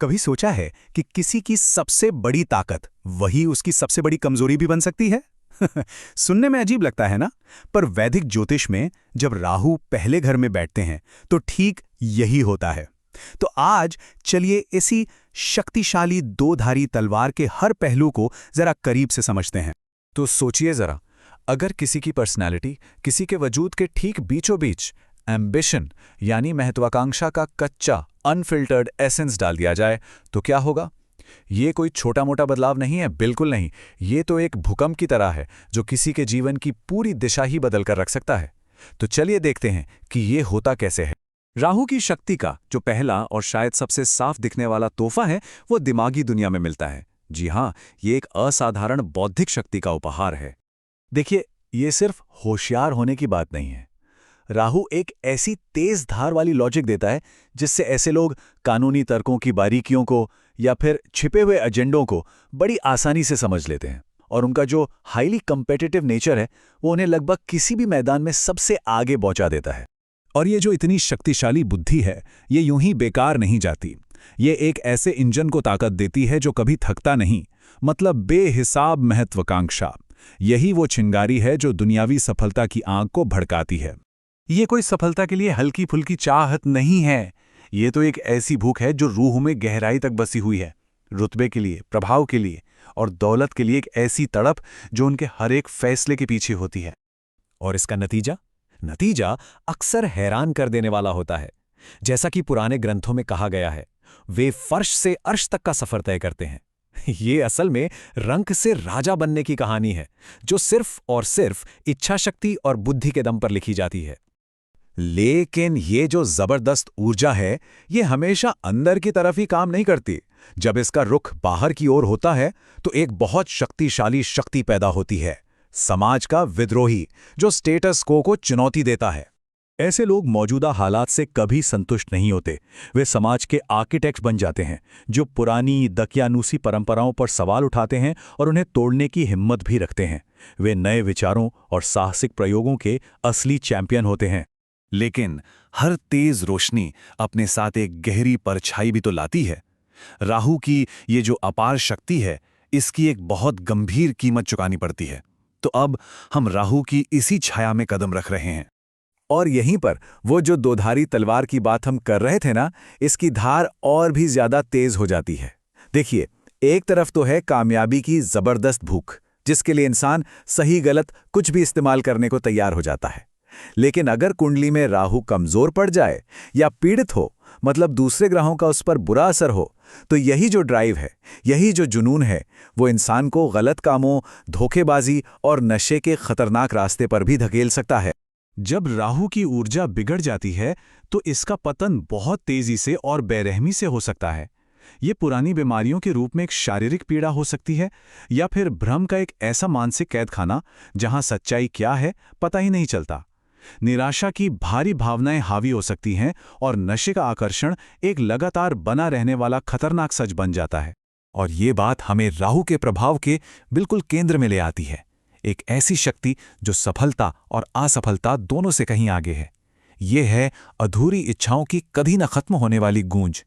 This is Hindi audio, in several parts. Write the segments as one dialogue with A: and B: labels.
A: कभी सोचा है कि किसी की सबसे बड़ी ताकत वही उसकी सबसे बड़ी कमजोरी भी बन सकती है? सुनने में अजीब लगता है ना? पर वैदिक ज्योतिष में जब राहु पहले घर में बैठते हैं तो ठीक यही होता है। तो आज चलिए इसी शक्तिशाली दो-धारी तलवार के हर पहलू को जरा करीब से समझते हैं।
B: तो सोचिए जरा, अगर किसी की पर्सनैलिटी किसी के वजूद के ठीक बीचों बीच एम्बिशन यानी महत्वाकांक्षा का कच्चा अनफिल्टर्ड एसेंस डाल दिया जाए तो क्या होगा? ये कोई छोटा मोटा बदलाव नहीं है, बिल्कुल नहीं। ये तो एक भूकंप की तरह है जो किसी के जीवन की पूरी दिशा ही बदल कर रख सकता है। तो चलिए देखते हैं कि ये होता कैसे है। राहु की शक्ति का जो पहला और शायद सबसे साफ दिखने वाला तोहफा है वो दिमागी दुनिया में मिलता है। जी हाँ, ये एक असाधारण बौद्धिक शक्ति का उपहार है। देखिए, ये सिर्फ होशियार होने की बात नहीं है। राहु एक ऐसी तेज धार वाली लॉजिक देता है जिससे ऐसे लोग कानूनी तर्कों की बारीकियों को या फिर छिपे हुए एजेंडों को बड़ी आसानी से समझ लेते हैं, और उनका जो हाईली कम्पिटिटिव नेचर है वो उन्हें लगभग किसी भी मैदान में सबसे आगे पहुंचा देता है।
C: और ये जो इतनी शक्तिशाली बुद्धि है, ये यूं ही बेकार नहीं जाती। ये एक ऐसे इंजन को ताकत देती है जो कभी थकता नहीं, मतलब बेहिसाब महत्वाकांक्षा। यही वो चिंगारी है जो दुनियावी सफलता की आग को भड़काती है।
A: ये कोई सफलता के लिए हल्की फुल्की चाहत नहीं है। ये तो एक ऐसी भूख है जो रूह में गहराई तक बसी हुई है। रुतबे के लिए, प्रभाव के लिए और दौलत के लिए एक ऐसी तड़प जो उनके हर एक फैसले के पीछे होती है।
B: और इसका नतीजा अक्सर हैरान कर देने वाला होता है। जैसा कि पुराने ग्रंथों में कहा गया है, वे फर्श से अर्श तक का सफर तय करते हैं। ये असल में रंक से राजा बनने की कहानी है जो सिर्फ और सिर्फ इच्छा शक्ति और बुद्धि के दम पर लिखी जाती है। लेकिन ये जो जबरदस्त ऊर्जा है, ये हमेशा अंदर की तरफ ही काम नहीं करती। जब इसका रुख बाहर की ओर होता है तो एक बहुत शक्तिशाली शक्ति पैदा होती है, समाज का विद्रोही जो स्टेटस को चुनौती देता है।
C: ऐसे लोग मौजूदा हालात से कभी संतुष्ट नहीं होते। वे समाज के आर्किटेक्ट बन जाते हैं जो पुरानी दकियानूसी परंपराओं पर सवाल उठाते हैं और उन्हें तोड़ने की हिम्मत भी रखते हैं। वे नए विचारों और साहसिक प्रयोगों के असली चैंपियन होते हैं।
B: लेकिन हर तेज रोशनी अपने साथ एक गहरी परछाई भी तो लाती है। राहु की ये जो अपार शक्ति है, इसकी एक बहुत गंभीर कीमत चुकानी पड़ती है। तो अब हम राहु की इसी छाया में कदम रख रहे हैं। और यहीं पर वो जो दोधारी तलवार की बात हम कर रहे थे ना, इसकी धार और भी ज्यादा तेज हो जाती है। देखिए, एक तरफ तो है कामयाबी की जबरदस्त भूख, जिसके लिए इंसान सही गलत कुछ भी इस्तेमाल करने को तैयार हो जाता है। लेकिन अगर कुंडली में राहु कमजोर पड़ जाए या पीड़ित हो, मतलब दूसरे ग्रहों का उस पर बुरा असर हो, तो यही जो ड्राइव है, यही जो जुनून है, वो इंसान को गलत कामों, धोखेबाजी और नशे के खतरनाक रास्ते पर भी धकेल सकता है।
C: जब राहु की ऊर्जा बिगड़ जाती है तो इसका पतन बहुत तेजी से और बेरहमी से हो सकता है। ये पुरानी बीमारियों के रूप में एक शारीरिक पीड़ा हो सकती है, या फिर भ्रम का एक ऐसा मानसिक कैदखाना जहां सच्चाई क्या है पता ही नहीं चलता। निराशा की भारी भावनाएं हावी हो सकती हैं और नशे का आकर्षण एक लगातार बना रहने वाला खतरनाक सच बन जाता है। और ये बात हमें राहु के प्रभाव के बिल्कुल केंद्र में ले आती है। एक ऐसी शक्ति जो सफलता और असफलता दोनों से कहीं आगे है। ये है अधूरी इच्छाओं की कभी न खत्म होने वाली गूंज।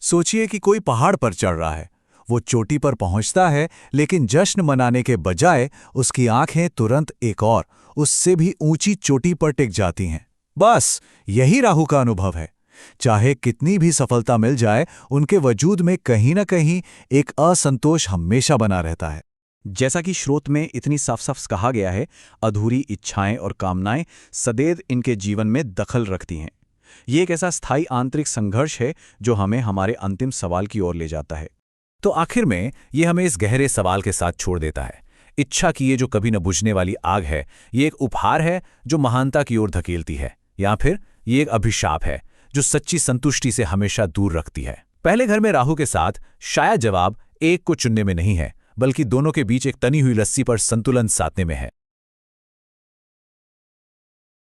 C: सोचिए कि कोई पहाड़ पर चढ़ रहा है। वो चोटी पर पहुंचता है, लेकिन जश्न मनाने के बजाय उसकी आंखें तुरंत एक और उससे भी ऊंची चोटी पर टिक जाती हैं। बस यही राहु का अनुभव है। चाहे कितनी भी सफलता मिल जाए, उनके वजूद में कहीं न कहीं एक असंतोष हमेशा बना रहता है।
B: जैसा कि श्रोत में इतनी साफ साफ कहा गया है, अधूरी इच्छाएं और कामनाएं सदैव इनके जीवन में दखल रखती हैं। ये एक ऐसा स्थायी आंतरिक संघर्ष है जो हमें हमारे अंतिम सवाल की ओर ले जाता है। तो आखिर में ये हमें इस गहरे सवाल के साथ छोड़ देता है। इच्छा की ये जो कभी न बुझने वाली आग है, ये एक उपहार है जो महानता की ओर धकेलती है, या फिर ये एक अभिशाप है जो सच्ची संतुष्टि से हमेशा दूर रखती है। पहले घर में राहु के साथ शायद जवाब एक को चुनने में नहीं है, बल्कि दोनों के बीच एक तनी हुई रस्सी पर संतुलन साधने में है।